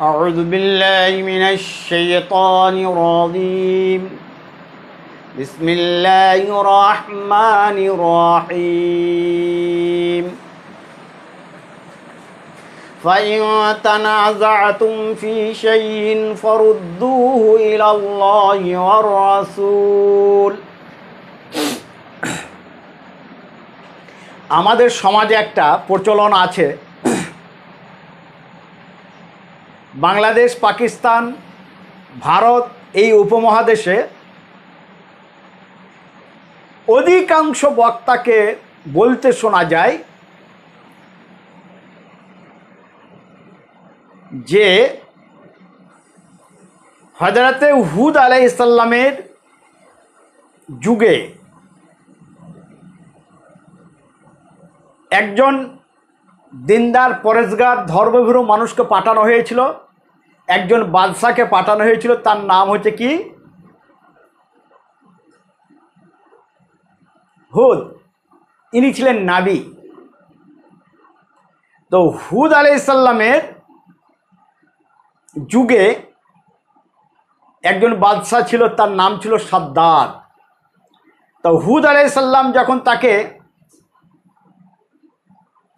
أعوذ بالله من الشيطان الرجيم بسم الله الرحمن الرحيم فإن تنازعتم في شيء فردوه إلى الله والرسول আমাদের সমাজে একটা প্রচলন আছে, বাংলাদেশ, পাকিস্তান, ভারত এই উপমহাদেশে অধিকাংশ বক্তাকে বলতে শোনা যায় যে হযরতে হুদ আলাইহিস সালামের যুগে একজন দিনদার, পরেজগার, ধর্মভীরু মানুষকে পাঠানো হয়েছিল, একজন বাদশাকে পাঠানো হয়েছিল। তার নাম হচ্ছে কি? হুদ। ইনি ছিলেন নাবী। তো হুদ আলাইহিস সালামের যুগে একজন বাদশা ছিল, তার নাম ছিল সাদ্দাদ। তো হুদ আলাইহিস সালাম যখন তাকে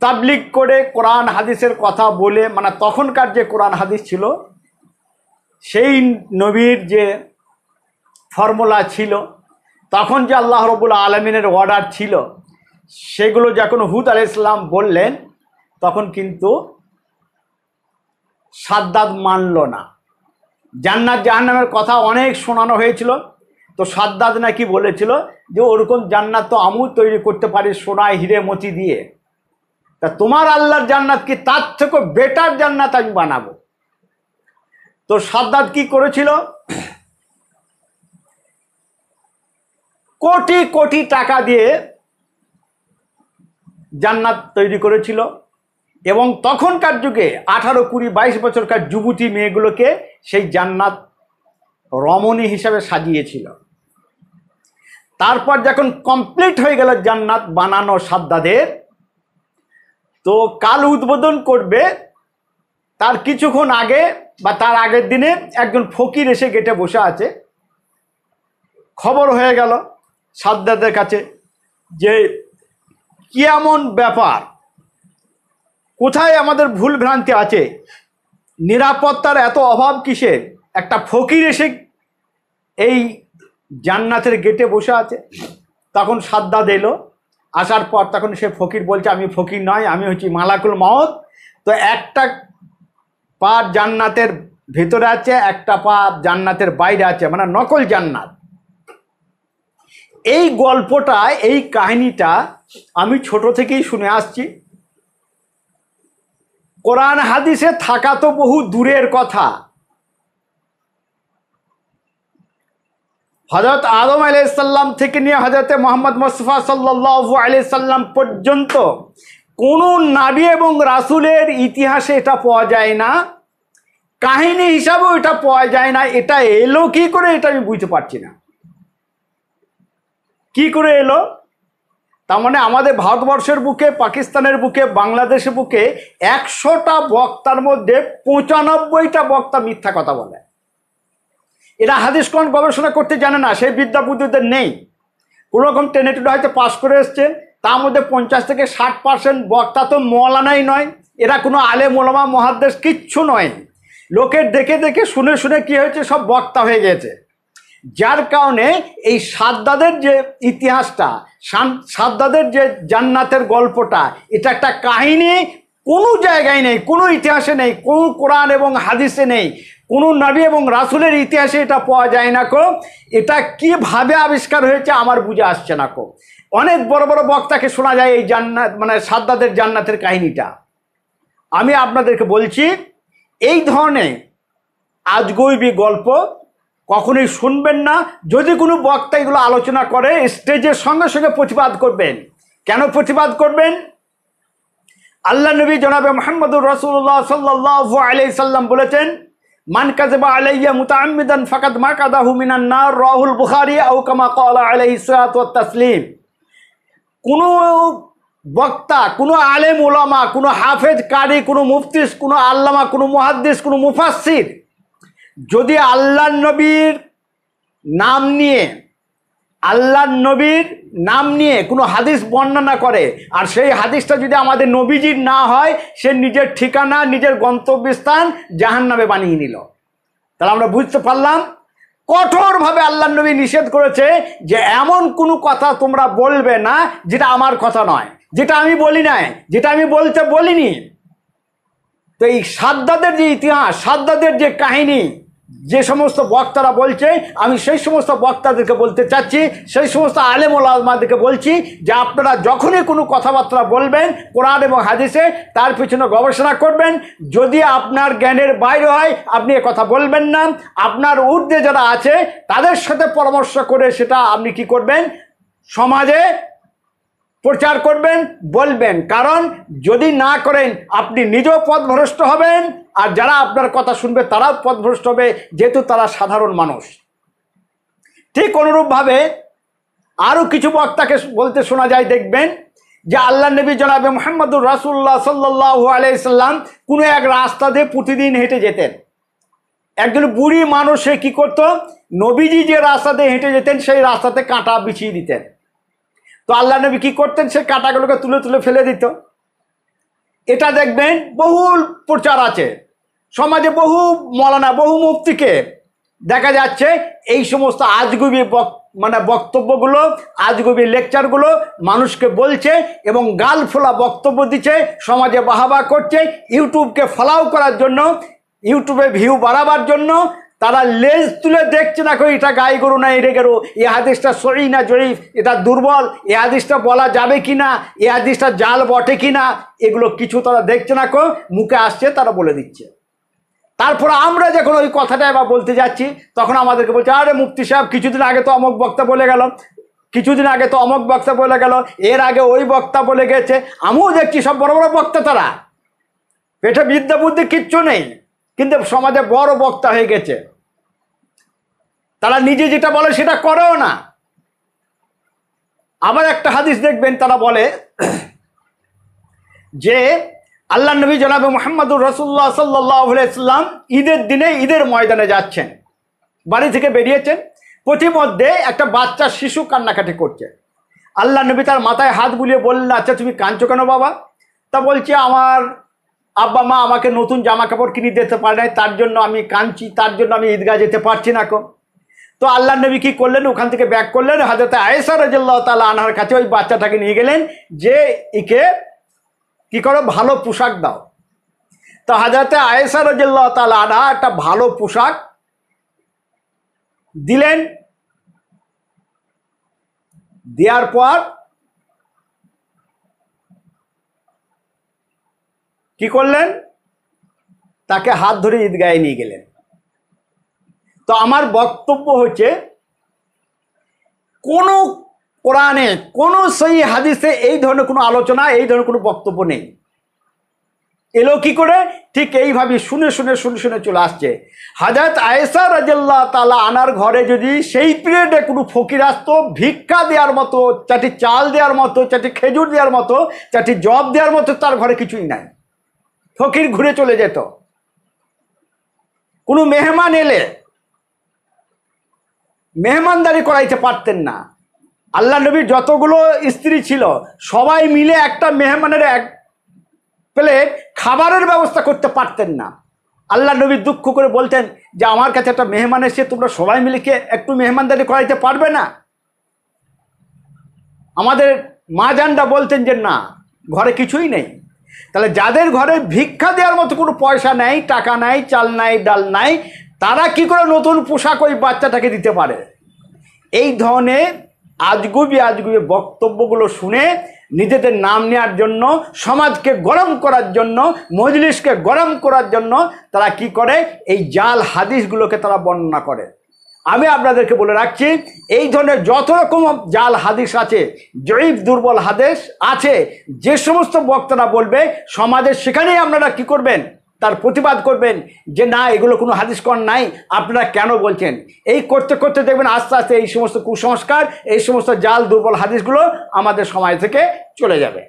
তাবলিগ করে কোরআন হাদিসের কথা বলে, মানে তখনকার যে কোরআন হাদিস ছিল, সেই নবীর যে ফর্মুলা ছিল, তখন যে আল্লাহ রাব্বুল আলামিনের অর্ডার ছিল, সেগুলো যখন হুদ আলাইহিস সালাম বললেন, তখন কিন্তু সাদ্দাদ মানল না। জান্নাত জাহান্নামের কথা অনেক শোনানো হয়েছিল, তো সাদ্দাদ নাকি বলেছিল যে ওরকম জান্নাত তো আমিও তৈরি করতে পারি সোনায় হিরে মতি দিয়ে, তা তোমার আল্লাহর জান্নাত কি তার থেকে বেটার জান্নাত আমি বানাবো। তো সাদ্দাদ কি করেছিল? কোটি কোটি টাকা দিয়ে জান্নাত তৈরি করেছিল, এবং তখনকার যুগে 18, 20, 22 বছরকার যুবতী মেয়েগুলোকে সেই জান্নাত রমণী হিসাবে সাজিয়েছিল। তারপর যখন কমপ্লিট হয়ে গেল জান্নাত বানানো সাদ্দাদের, তো কাল উদ্বোধন করবে, তার কিছুক্ষণ আগে বা তার আগের দিনে একজন ফকির এসে গেটে বসে আছে। খবর হয়ে গেল সাদ্দাদের কাছে যে কি এমন ব্যাপার, কোথায় আমাদের ভুল ভ্রান্তি আছে, নিরাপত্তার এত অভাব কিসের? একটা ফকির এসে এই জান্নাতের গেটে বসে আছে। তখন সাদ্দাদ এলো, আসার পর তখন সে ফকির বলছে, আমি ফকির নয়, আমি হচ্ছি মালাকুল মউত। তো একটা পা জান্নাতের ভিতরে আছে, একটা পা জান্নাতের বাইরে আছে, মানে নকল জান্নাত। এই গল্পটা, এই কাহিনীটা আমি ছোট থেকেই শুনে আসছি। কোরআন হাদিসে থাকা তো বহু দূরের কথা, হযরত আদম আলাইহিস সালাম থেকে নিয়ে হযরতে মুহাম্মদ মুস্তাফা সাল্লাল্লাহু আলাইহি সাল্লাম পর্যন্ত কোনো নবী এবং রাসূলের ইতিহাসে এটা পাওয়া যায় না, কাহিনী হিসাবেও এটা পাওয়া যায় না। এটা এলো কি করে, এটা আমি বুঝতে পারছি না কি করে এলো। তার মানে আমাদের ভারতবর্ষের বুকে, পাকিস্তানের বুকে, বাংলাদেশের বুকে 100টা বক্তার মধ্যে 95টা বক্তা মিথ্যা কথা বলে। এরা হাদিস কোরআন গবেষণা করতে জানে না, সেই বিদ্যা বুদ্ধিদের নেই। কোনোরকম টেনে টুনে হয়তো পাশ করে এসছে, তার মধ্যে 50 থেকে 60% বক্তা তো মৌলানাই নয়, এরা কোনো আলেম ওলামা মুহাদ্দিস কিচ্ছু নয়। লোকের দেখে দেখে শুনে শুনে কি হয়েছে, সব বক্তা হয়ে গেছে। যার কারণে এই সাদ্দাদের যে ইতিহাসটা, সাদ্দাদের যে জান্নাতের গল্পটা, এটা একটা কাহিনী, কোনো জায়গায় নেই, কোনো ইতিহাসে নেই, কোনো কোরআন এবং হাদিসে নেই, কোনো নবী এবং রাসূলের ইতিহাসে এটা পাওয়া যায় না কো। এটা কিভাবে আবিষ্কার হয়েছে আমার বুঝে আসছে না কো। অনেক বড় বড় বক্তাকে শোনা যায় এই জান্নাত, মানে সাদ্দাদের জান্নাতের কাহিনীটা। আমি আপনাদেরকে বলছি, এই ধরনের আজগবি গল্প কখনোই শুনবেন না। যদি কোনো বক্তা এগুলো আলোচনা করে, স্টেজের সঙ্গে সঙ্গে প্রতিবাদ করবেন। কেন প্রতিবাদ করবেন? আল্লাহ নবী জনাবে মুহাম্মদুর রাসূলুল্লাহ সাল্লাল্লাহু আলাইহি সাল্লাম বলেছেন, মান কাযাবা আলাইয়া মুতাআম্মিদান ফাকাদ মাকাদাহু মিনান নার, রাহুল বুখারী আও কামা ক্বালা আলাইহিস সালাতু ওয়াত তাসলিম। কোনো বক্তা, কোনো আলেম ওলামা, কোনো হাফেজ কারি, কোনো মুফতিস, কোনো আল্লামা, কোনো মুহাদ্দিস, কোনো মুফাসসির যদি আল্লাহর নবীর নাম নিয়ে কোনো হাদিস বর্ণনা করে, আর সেই হাদিসটা যদি আমাদের নবীজির না হয়, সে নিজের ঠিকানা, নিজের গন্তব্যস্থান জাহান্নামে বানিয়ে নিল। তাহলে আমরা বুঝতে পারলাম কঠোরভাবে আল্লাহর নবী নিষেধ করেছে যে এমন কোনো কথা তোমরা বলবে না যেটা আমার কথা নয়, যেটা আমি বলি নাই, যেটা আমি বলতে বলিনি। তো এই সাদ্দাদের যে ইতিহাস, সাদ্দাদের যে কাহিনী, যে সমস্ত বক্তারা বলছে, আমি সেই সমস্ত বক্তাদেরকে বলতে চাচ্ছি, সেই সমস্ত আলেম ওলামাদেরকে বলছি যে আপনারা যখনই কোনো কথাবার্তা বলবেন কোরআন এবং হাদিসে, তার পিছনে গবেষণা করবেন। যদি আপনার জ্ঞানের বাইরে হয়, আপনি এ কথা বলবেন না। আপনার ঊর্ধ্বে যারা আছে তাদের সাথে পরামর্শ করে সেটা আপনি কি করবেন, সমাজে প্রচার করবেন, বলবেন। কারণ যদি না করেন আপনি নিজেও পথভ্রষ্ট হবেন, আর যারা আপনার কথা শুনবে তারাও পথভ্রষ্ট হবে, যেহেতু তারা সাধারণ মানুষ। ঠিক অনুরূপভাবে আরও কিছু বক্তাকে বলতে শোনা যায়, দেখবেন যে আল্লাহ নবী জনাবে মুহাম্মদুর রাসূলুল্লাহ সাল্লাল্লাহু আলাইহি সাল্লাম কোনো এক রাস্তা দিয়ে প্রতিদিন হেঁটে যেতেন। একজন বুড়ি মানুষে কি করত, নবীজি যে রাস্তা দিয়ে হেঁটে যেতেন সেই রাস্তাতে কাঁটা বিছিয়ে দিতেন। তো আল্লাহ নবী কি করতেন, সেই কাঁটাগুলোকে তুলে তুলে ফেলে দিত। এটা দেখবেন বহুল প্রচার আছে সমাজে, বহু মৌলানা, বহু মুফতিকে দেখা যাচ্ছে এই সমস্ত আজগুবি বক্তব্যগুলো, আজগুবি লেকচারগুলো মানুষকে বলছে এবং গাল ফোলা বক্তব্য দিচ্ছে, সমাজে বাহাবা করছে। ইউটিউবকে ফলাও করার জন্য, ইউটিউবে ভিউ বাড়াবার জন্য তারা লেজ তুলে দেখছে না কই এটা গাই গরু না এড়ে গেরো, এই হাদিসটা সহি না জয়ীফ, এটা দুর্বল, এই হাদিসটা বলা যাবে কি না, এই হাদিসটা জাল বটে কি না, এগুলো কিছু তারা দেখছে না, মুখে আসছে তারা বলে দিচ্ছে। তারপর আমরা যখন ওই কথাটা এবার বলতে যাচ্ছি, তখন আমাদেরকে বলছে, আরে মুফতি সাহেব কিছুদিন আগে তো অমুক বক্তা বলে গেল, কিছুদিন আগে তো অমুক বক্তা বলে গেল, এর আগে ওই বক্তা বলে গেছে। আমিও দেখছি সব বড় বড় বক্তা, তারা পেটে বিদ্যা বুদ্ধি কিচ্ছু নেই, কিন্তু সমাজে বড় বক্তা হয়ে গেছে। তারা নিজে যেটা বলে সেটা করেও না। আবার একটা হাদিস দেখবেন, তারা বলে যে আল্লাহ নবী জনাবে মুহাম্মদুর রাসূলুল্লাহ সাল্লাল্লাহু আলাইহি সাল্লাম ঈদের দিনে ঈদের ময়দানে যাচ্ছেন, বাড়ি থেকে বেরিয়েছেন। পথিমধ্যে একটা বাচ্চা শিশু কান্নাকাটি করছে। আল্লাহ নবী তার মাথায় হাত বুলিয়ে বললেন, আচ্ছা তুমি কাঁদছো কেন বাবা? তা বলছে, আমার আব্বা মা আমাকে নতুন জামা কাপড় কিনে দিতে পারে নাই, তার জন্য আমি কাঁদছি, তার জন্য আমি ঈদগাহ যেতে পারছি না। তো আল্লাহ নবী কি করলেন, ওখান থেকে ব্যাক করলেন, হযরত আয়েশা রাদিয়াল্লাহু তাআলা আনহার কাছে ওই বাচ্চাটাকে নিয়ে গেলেন যে একে কি করো, ভালো পোশাক দাও। তো হযরত আয়েশা রাদিয়াল্লাহু তাআলা আনহা একটা ভালো পোশাক দিলেন। দেওয়ার পর কি করলেন, তাকে হাত ধরে ঈদগাহে নিয়ে গেলেন। তো আমার বক্তব্য হচ্ছে, কোনো কোরআনে, কোনো সহি হাদিসে এই ধরনের কোনো আলোচনা, এই ধরনের কোনো বক্তব্য নেই। এলো কি করে, ঠিক এইভাবে শুনে শুনে শুনে শুনে চলে আসছে। হযরত আয়েশা রাদিয়াল্লাহু তাআলা আনার ঘরে যদি সেই পিরিয়ডে কোনো ফকির আসতো, ভিক্ষা দেওয়ার মতো, চারটি চাল দেওয়ার মতো, চারটি খেজুর দেওয়ার মতো, চারটি জব দেওয়ার মতো তার ঘরে কিছুই নাই। ফকির ঘুরে চলে যেত। কোনো মেহমান এলে মেহমানদারি করাইতে পারতেন না। আল্লাহ নবীর যতগুলো স্ত্রী ছিল সবাই মিলে একটা মেহমানের এক প্লেট খাবারের ব্যবস্থা করতে পারতেন না। আল্লাহ নবী দুঃখ করে বলতেন যে আমার কাছে একটা মেহমান এসে তোমরা সবাই মিলে কি একটু মেহমানদারি করাইতে পারবে না? আমাদের মা জানরা বলতেন যে না, ঘরে কিছুই নেই। তাহলে যাদের ঘরে ভিক্ষা দেওয়ার মতো কোনো পয়সা নেই, টাকা নাই, চাল নাই, ডাল নাই, তারা কি করে নতুন পোশাক ওই বাচ্চাটাকে দিতে পারে? এই ধরনের আজগুবি আজগুবি বক্তব্যগুলো শুনে নিজেদের নাম নেওয়ার জন্য, সমাজকে গরম করার জন্য, মজলিসকে গরম করার জন্য তারা কি করে, এই জাল হাদিসগুলোকে তারা বর্ণনা করে। আমি আপনাদেরকে বলে রাখছি, এই ধরনের যত রকম জাল হাদিস আছে, জয়ীফ দুর্বল হাদিস আছে, যে সমস্ত বক্তারা বলবে সমাজে, সেখানেই আপনারা কি করবেন, তার প্রতিবাদ করবেন যে না, এগুলো কোনো হাদিস কোরআন নাই, আপনারা কেন বলছেন? এই করতে করতে দেখবেন আস্তে আস্তে এই সমস্ত কুসংস্কার, এই সমস্ত জাল দুর্বল হাদিসগুলো আমাদের সমাজ থেকে চলে যাবে।